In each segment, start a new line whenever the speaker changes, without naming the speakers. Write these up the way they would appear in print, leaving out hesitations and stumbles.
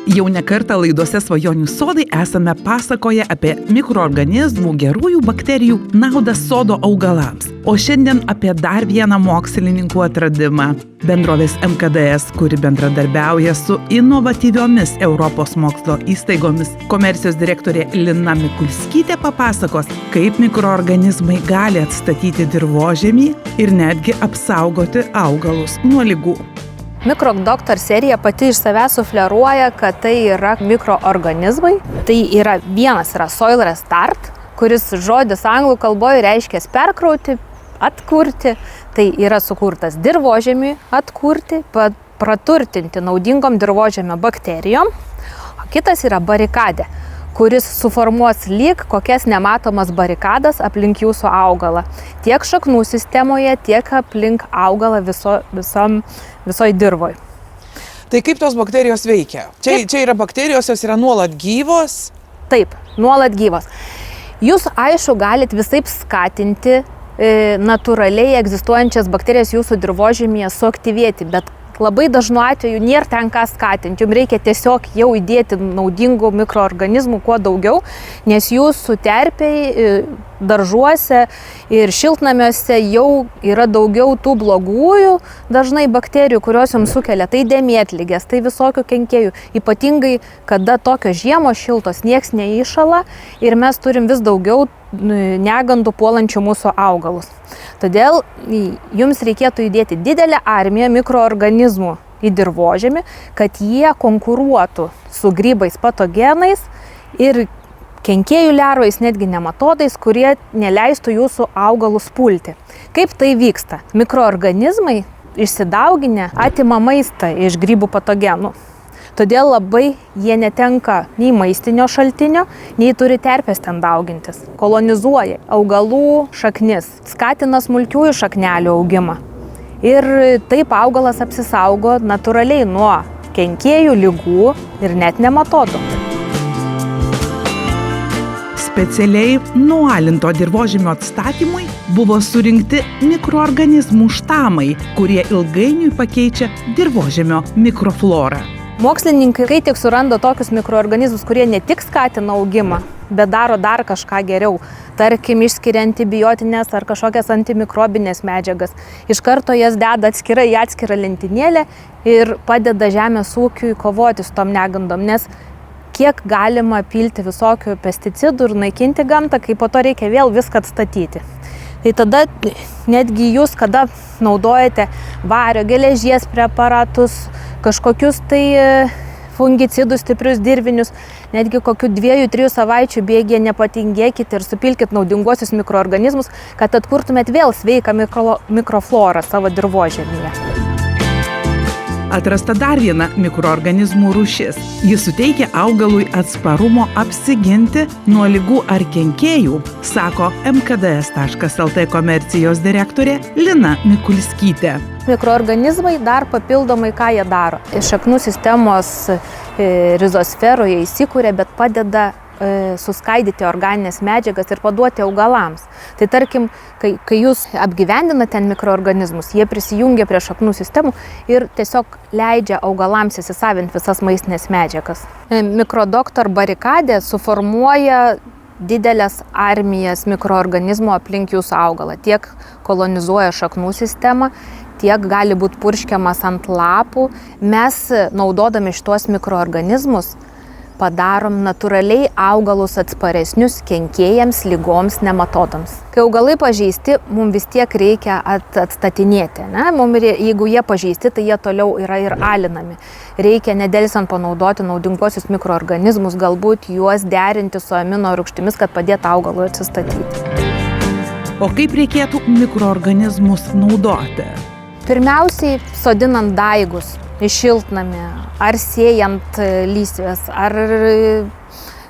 Jau ne kartą laidose Svajonių sodai esame pasakoję apie mikroorganizmų, gerųjų bakterijų naudą sodo augalams. O šiandien apie dar vieną mokslininkų atradimą. Bendrovės MKDS, kuri bendradarbiauja su inovatyviomis Europos mokslo įstaigomis, komercijos direktorė Lina Mikulskytė papasakos, kaip mikroorganizmai gali atstatyti dirvožemį ir netgi apsaugoti augalus nuo ligų.
Mikrodoktor serija pati iš savęs sufleruoja, kad tai yra mikroorganizmai. Tai vienas yra soil restart, kuris žodis anglų kalboje reiškia perkrauti, atkurti. Tai yra sukurtas dirvožemiui atkurti, praturtinti naudingom dirvožemio bakterijom. O kitas yra barikadė, kuris suformuos lyg kokias nematomas barikadas aplink jūsų augalą. Tiek šaknų sistemoje, tiek aplink augalą visoj dirvoj.
Tai kaip tos bakterijos veikia? Čia yra bakterijos, jos yra nuolat gyvos?
Taip, nuolat gyvos. Jūs, aišku, galit visaip skatinti natūraliai egzistuojančias bakterijas jūsų dirvožemyje suaktyvėti, bet labai dažnu atveju nėra ten ką skatinti. Jums reikia tiesiog jau įdėti naudingų mikroorganizmų kuo daugiau, nes jūsų terpėj, daržuose ir šiltnamiuose jau yra daugiau tų blogųjų dažnai bakterijų, kurios jums sukelia. Tai dėmėtligės, tai visokių kenkėjų. Ypatingai, kada tokios žiemos šiltos, nieks neįšala ir mes turim vis daugiau negandų puolančių mūsų augalus. Todėl jums reikėtų įdėti didelę armiją mikroorganizmų į dirvožemį, kad jie konkuruotų su grybais patogenais ir kenkėjų lervais, netgi nematodais, kurie neleistų jūsų augalus pulti. Kaip tai vyksta? Mikroorganizmai išsidauginę atima maistą iš grybų patogenų. Todėl labai jie netenka nei maistinio šaltinio, nei turi terpės ten daugintis. Kolonizuoja augalų šaknis, skatina smulkiųjų šaknelių augimą. Ir taip augalas apsisaugo natūraliai nuo kenkėjų, ligų ir net nematodų.
Specialiai nualinto dirvožemio atstatymui buvo surinkti mikroorganizmų štamai, kurie ilgainiui pakeičia dirvožemio mikroflorą.
Mokslininkai, kai tik suranda tokius mikroorganizmus, kurie ne tik skatina augimą, bet daro dar kažką geriau, tarkim, išskiria antibiotinės ar kažkokias antimikrobinės medžiagas, iš karto jas deda atskirai į atskirą lentynėlę ir padeda žemės ūkiui kovoti su tom negandom, nes kiek galima pilti visokių pesticidų ir naikinti gamtą, kai po to reikia vėl viską atstatyti. Tai tada netgi jūs, kada naudojate vario, geležies preparatus, kažkokius tai fungicidus, stiprius dirvinius, netgi kokių 2-3 savaičių bėgyje nepatingėkite ir supilkit naudinguosius mikroorganizmus, kad atkurtumėt vėl sveiką mikroflorą savo dirvožemyje.
Atrasta dar viena mikroorganizmų rūšis. Jis suteikia augalui atsparumo apsiginti nuo ligų ar kenkėjų, sako MKDS.lt komercijos direktorė Lina Mikulskytė.
Mikroorganizmai dar papildomai ką jie daro. Šaknų sistemos rizosferoje įsikūrė, bet padeda suskaidyti organinės medžiagas ir paduoti augalams. Tai tarkim, kai jūs apgyvendinate ten mikroorganizmus, jie prisijungia prie šaknų sistemų ir tiesiog leidžia augalams įsisavinti visas maistinės medžiagas. Mikrodoktor barikadė suformuoja didelės armijas mikroorganizmų aplink jūsų augalą. Tiek kolonizuoja šaknų sistemą, tiek gali būti purškiamas ant lapų. Mes, naudodami šitos mikroorganizmus, padarom natūraliai augalus atsparesnius kenkėjams, lygoms, nematodams. Kai augalai pažeisti, mums vis tiek reikia atstatinėti. Jeigu jie pažeisti, tai jie toliau yra ir alinami. Reikia nedelsiant panaudoti naudinguosius mikroorganizmus, galbūt juos derinti su amino rūgštimis, kad padėtų augalui atsistatyti.
O kaip reikėtų mikroorganizmus naudoti?
Pirmiausiai, sodinant daigus į šiltnamį, ar sėjant lysves, ar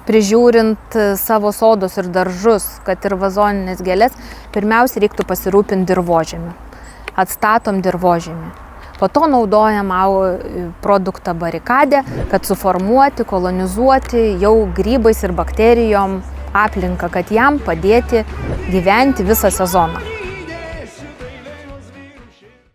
prižiūrint savo sodus ir daržus, kad ir vazoninės gėlės, pirmiausia reiktų pasirūpinti dirvožemį. Atstatom dirvožemį. Po to naudojam produktą barikadę, kad suformuoti, kolonizuoti jau grybais ir bakterijom aplinką, kad jam padėti gyventi visą sezoną.